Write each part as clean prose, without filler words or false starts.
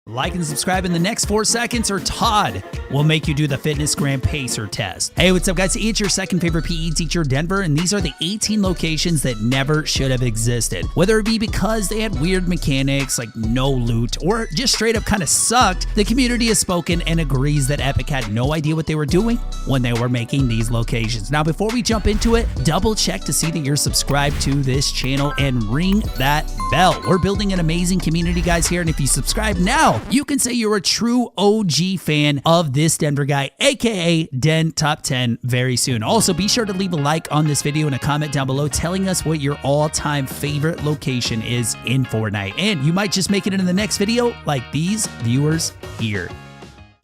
Like and subscribe in the next 4 seconds or Todd will make you do the Fitness Gram Pacer test. Hey, what's up guys? It's your second favorite PE teacher, Denver, and these are the 18 locations that never should have existed. Whether it be because they had weird mechanics like no loot or just straight up kind of sucked, the community has spoken and agrees that Epic had no idea what they were doing when they were making these locations. Now, before we jump into it, double check to see that you're subscribed to this channel and ring that bell. We're building an amazing community, guys, here, and if you subscribe now, you can say you're a true OG fan of this Denver guy, aka Den Top 10, very soon. Also, be sure to leave a like on this video and a comment down below telling us what your all-time favorite location is in Fortnite. And you might just make it into the next video like these viewers here.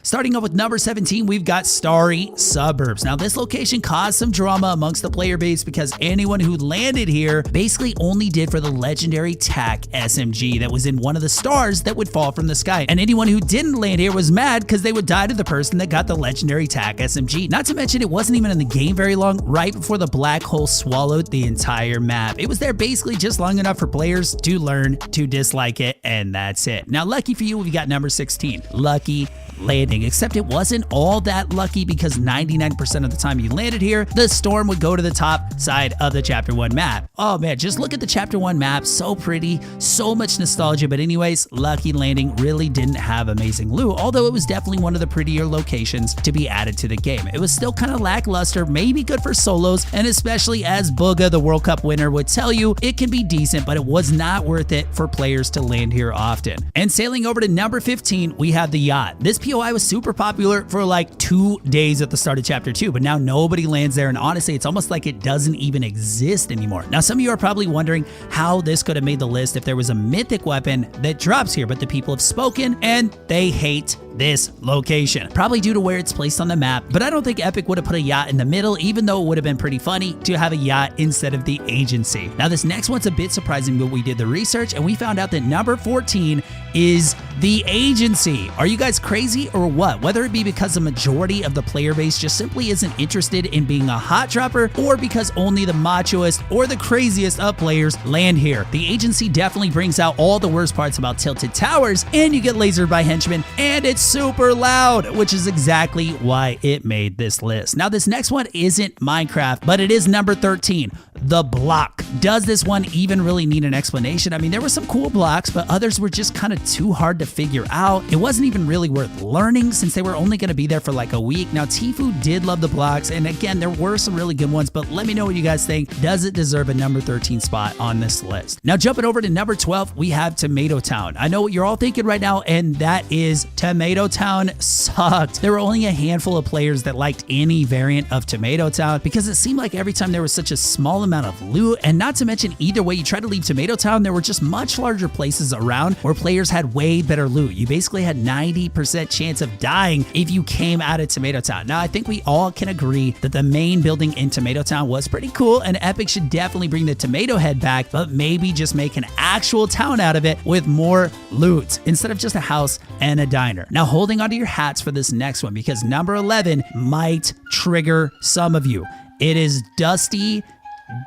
Starting off with number 17, we've got Starry Suburbs. Now, this location caused some drama amongst the player base because anyone who landed here basically only did for the legendary TAC SMG that was in one of the stars that would fall from the sky. And anyone who didn't land here was mad because they would die to the person that got the legendary TAC SMG. Not to mention, it wasn't even in the game very long, right before the black hole swallowed the entire map. It was there basically just long enough for players to learn to dislike it, and that's it. Now, lucky for you, we got number 16, Lucky Landing, except it wasn't all that lucky because 99% of the time you landed here, the storm would go to the top side of the Chapter 1 map. Oh man, just look at the Chapter 1 map. So pretty, so much nostalgia. But anyways, Lucky Landing really didn't have amazing loot, although it was definitely one of the prettier locations to be added to the game. It was still kind of lackluster, maybe good for solos, and especially as Booga, the World Cup winner, would tell you, it can be decent, but it was not worth it for players to land here often. And sailing over to number 15, we have the Yacht. This POI was super popular for like 2 days at the start of Chapter 2, but now nobody lands there, and honestly, it's almost like it doesn't even exist anymore. Now, some of you are probably wondering how this could have made the list if there was a mythic weapon that drops here, but the people have spoken, and they hate this location, probably due to where it's placed on the map. But I don't think Epic would have put a yacht in the middle, even though it would have been pretty funny to have a yacht instead of the agency. Now, this next one's a bit surprising, but we did the research and we found out that number 14 is the agency. Are you guys crazy or what? Whether it be because the majority of the player base just simply isn't interested in being a hot dropper, or because only the machoest or the craziest of players land here, the agency definitely brings out all the worst parts about tilted towers, and you get lasered by henchmen, and it's super loud, which is exactly why it made this list. Now, this next one isn't Minecraft, but it is number 13, the block. Does this one even really need an explanation? I mean, there were some cool blocks, but others were just kind of too hard to figure out. It wasn't even really worth learning since they were only going to be there for like a week. Now, Tfue did love the blocks, and again, there were some really good ones, but let me know what you guys think. Does it deserve a number 13 spot on this list? Now, jumping over to number 12, we have Tomato Town. I know what you're all thinking right now, and that is Tomato Town sucked. There were only a handful of players that liked any variant of Tomato Town because it seemed like every time there was such a small amount of loot, and not to mention either way you try to leave Tomato Town, there were just much larger places around where players had way better loot. You basically had 90% chance of dying if you came out of Tomato Town. Now, I think we all can agree that the main building in Tomato Town was pretty cool, and Epic should definitely bring the Tomato Head back, but maybe just make an actual town out of it with more loot instead of just a house and a diner. Now, holding onto your hats for this next one because number 11 might trigger some of you. It is Dusty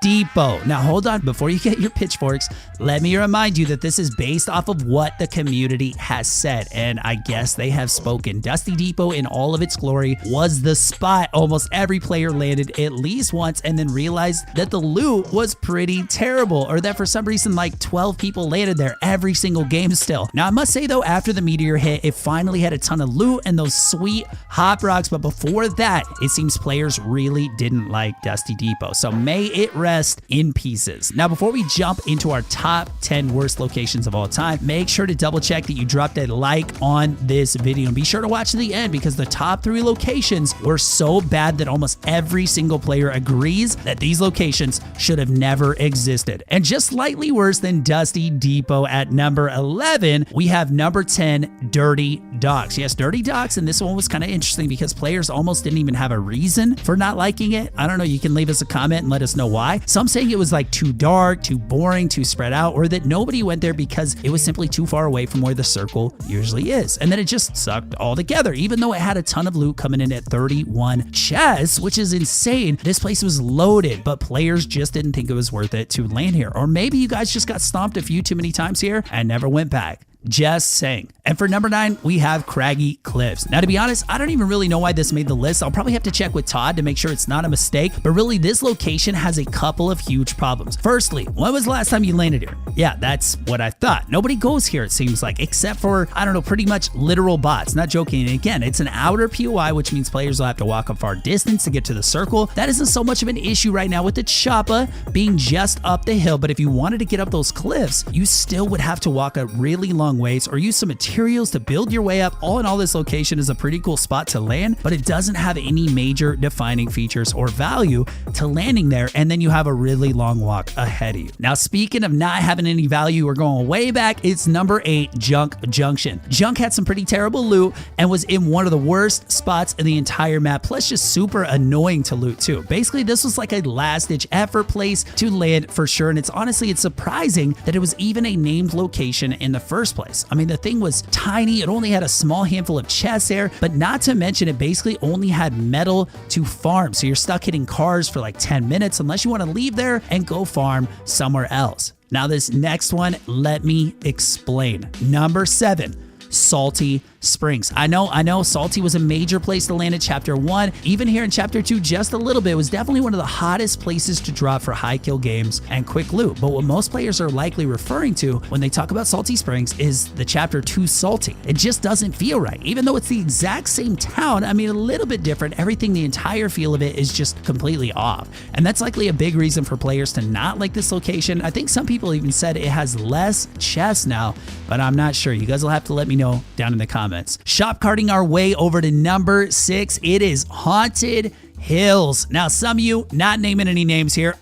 Depot. Now, hold on. Before you get your pitchforks, let me remind you that this is based off of what the community has said, and I guess they have spoken. Dusty Depot in all of its glory was the spot almost every player landed at least once and then realized that the loot was pretty terrible, or that for some reason like 12 people landed there every single game still. Now, I must say though, after the meteor hit, it finally had a ton of loot and those sweet hop rocks, but before that, it seems players really didn't like Dusty Depot. So may it rest in pieces. Now, before we jump into our top 10 worst locations of all time, make sure to double check that you dropped a like on this video, and be sure to watch to the end because the top 3 locations were so bad that almost every single player agrees that these locations should have never existed. And just slightly worse than Dusty Depot at number 11, we have number 10, Dirty Docks. Yes, Dirty Docks, and this one was kind of interesting because players almost didn't even have a reason for not liking it. I don't know, you can leave us a comment and let us know why. Some saying it was like too dark, too boring, too spread out, or that nobody went there because it was simply too far away from where the circle usually is, and then it just sucked altogether, even though it had a ton of loot coming in at 31 chests, which is insane. This place was loaded, but players just didn't think it was worth it to land here. Or maybe you guys just got stomped a few too many times here and never went back. Just saying. And for number 9, we have Craggy Cliffs. Now, to be honest, I don't even really know why this made the list. I'll probably have to check with Todd to make sure it's not a mistake, but really this location has a couple of huge problems. Firstly, when was the last time you landed here? Yeah, that's what I thought. Nobody goes here, it seems like, except for, I don't know, pretty much literal bots. Not joking. And again, it's an outer POI, which means players will have to walk a far distance to get to the circle. That isn't so much of an issue right now with the choppa being just up the hill, but if you wanted to get up those cliffs, you still would have to walk a really long ways or use some materials to build your way up. All in all, this location is a pretty cool spot to land, but it doesn't have any major defining features or value to landing there, and then you have a really long walk ahead of you. Now, speaking of not having any value, we're going way back. It's number 8, Junction. Junk had some pretty terrible loot and was in one of the worst spots in the entire map, plus just super annoying to loot too. Basically, this was like a last-ditch effort place to land for sure, and it's surprising that it was even a named location in the first place. I mean, the thing was tiny. It only had a small handful of chests there, but not to mention it basically only had metal to farm. So you're stuck hitting cars for like 10 minutes unless you want to leave there and go farm somewhere else. Now, this next one, let me explain. Number 7, Salty Springs. I know Salty was a major place to land in Chapter 1. Even here in Chapter 2, just a little bit. It was definitely one of the hottest places to drop for high kill games and quick loot. But what most players are likely referring to when they talk about Salty Springs is the Chapter 2 Salty. It just doesn't feel right. Even though it's the exact same town, I mean, a little bit different. Everything, the entire feel of it is just completely off. And that's likely a big reason for players to not like this location. I think some people even said it has less chests now, but I'm not sure. You guys will have to let me know down in the comments. Shop carting our way over to number 6. It is Haunted Hills. Now, some of you, not naming any names here,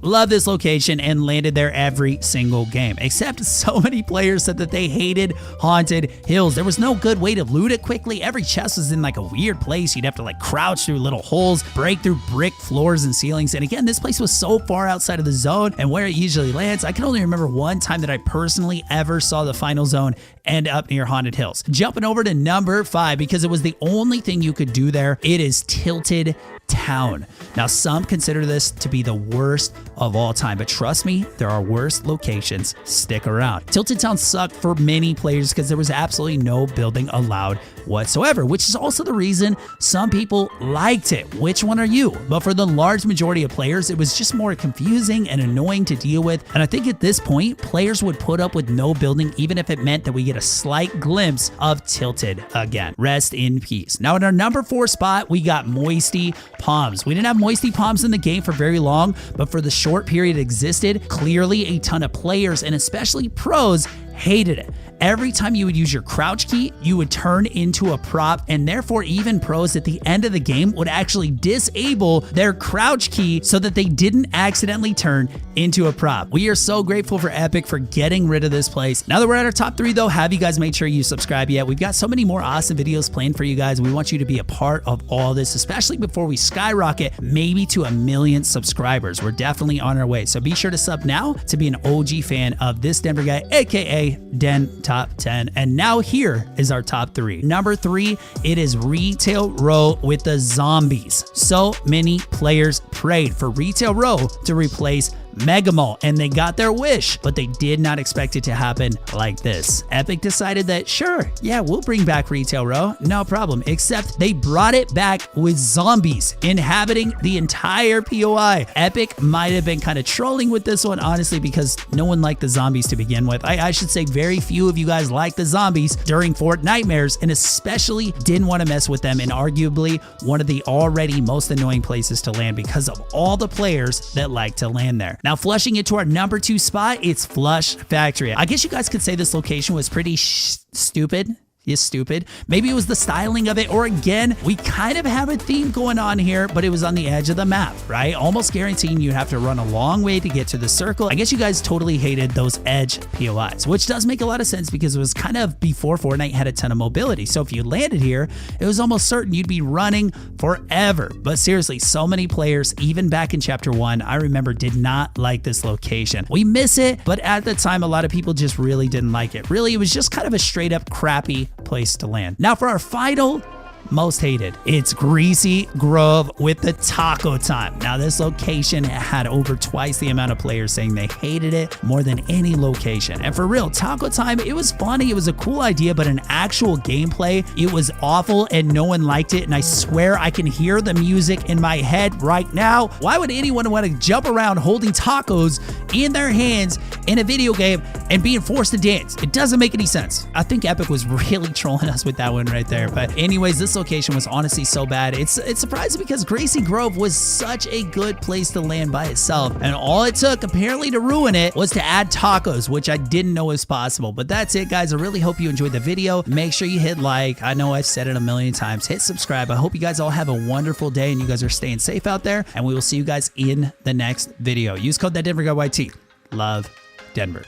love this location and landed there every single game, except so many players said that they hated Haunted Hills. There was no good way to loot it quickly. Every chest was in like a weird place. You'd have to like crouch through little holes, break through brick floors and ceilings. And again, this place was so far outside of the zone and where it usually lands. I can only remember one time that I personally ever saw the final zone end up near Haunted Hills. Jumping over to number 5 because it was the only thing you could do there. It is Tilted Town. Now, some consider this to be the worst of all time, but trust me, there are worse locations. Stick around. Tilted Town sucked for many players because there was absolutely no building allowed whatsoever, which is also the reason some people liked it. Which one are you? But for the large majority of players, it was just more confusing and annoying to deal with. And I think at this point, players would put up with no building, even if it meant that we get a slight glimpse of Tilted again. Rest in peace. Now, in our number 4 spot, we got Moisty Palms. We didn't have Moisty Palms in the game for very long, but for the short period it existed, clearly a ton of players and especially pros hated it. Every time you would use your crouch key, you would turn into a prop, and therefore even pros at the end of the game would actually disable their crouch key so that they didn't accidentally turn into a prop. We are so grateful for Epic for getting rid of this place. Now that we're at our top 3 though, have you guys made sure you subscribe yet? We've got so many more awesome videos planned for you guys. We want you to be a part of all this, especially before we skyrocket maybe to 1 million subscribers. We're definitely on our way. So be sure to sub now to be an OG fan of this Denver guy, aka Den Top 10. And now here is our top 3. Number 3, it is Retail Row with the zombies. So many players prayed for Retail Row to replace Mega Mall, and they got their wish, but they did not expect it to happen like this. Epic decided that, sure, yeah, we'll bring back Retail Row, no problem, except they brought it back with zombies inhabiting the entire POI. Epic might have been kind of trolling with this one, honestly, because no one liked the zombies to begin with. I should say very few of you guys liked the zombies during Fortnitemares, and especially didn't want to mess with them in arguably one of the already most annoying places to land because of all the players that like to land there. Now, flushing it to our number 2 spot, it's Flush Factory. I guess you guys could say this location was pretty stupid. Is stupid. Maybe it was the styling of it, or again, we kind of have a theme going on here, but it was on the edge of the map, right? Almost guaranteeing you'd have to run a long way to get to the circle. I guess you guys totally hated those edge POIs, which does make a lot of sense because it was kind of before Fortnite had a ton of mobility. So if you landed here, it was almost certain you'd be running forever. But seriously, so many players, even back in Chapter 1, I remember did not like this location. We miss it, but at the time, a lot of people just really didn't like it. Really, it was just kind of a straight up crappy place to land. Now for our final most hated. It's Greasy Grove with the taco time. Now, this location had over twice the amount of players saying they hated it more than any location. And for real, taco time, it was funny. It was a cool idea, but in actual gameplay, it was awful and no one liked it. And I swear I can hear the music in my head right now. Why would anyone want to jump around holding tacos in their hands in a video game and being forced to dance? It doesn't make any sense. I think Epic was really trolling us with that one right there. But anyways, this location was honestly so bad. It's surprising because Greasy Grove was such a good place to land by itself. And all it took apparently to ruin it was to add tacos, which I didn't know was possible. But that's it, guys. I really hope you enjoyed the video. Make sure you hit like. I know I've said it a million times. Hit subscribe. I hope you guys all have a wonderful day and you guys are staying safe out there. And we will see you guys in the next video. Use code ThatDenverGuyYT. Love, Denver.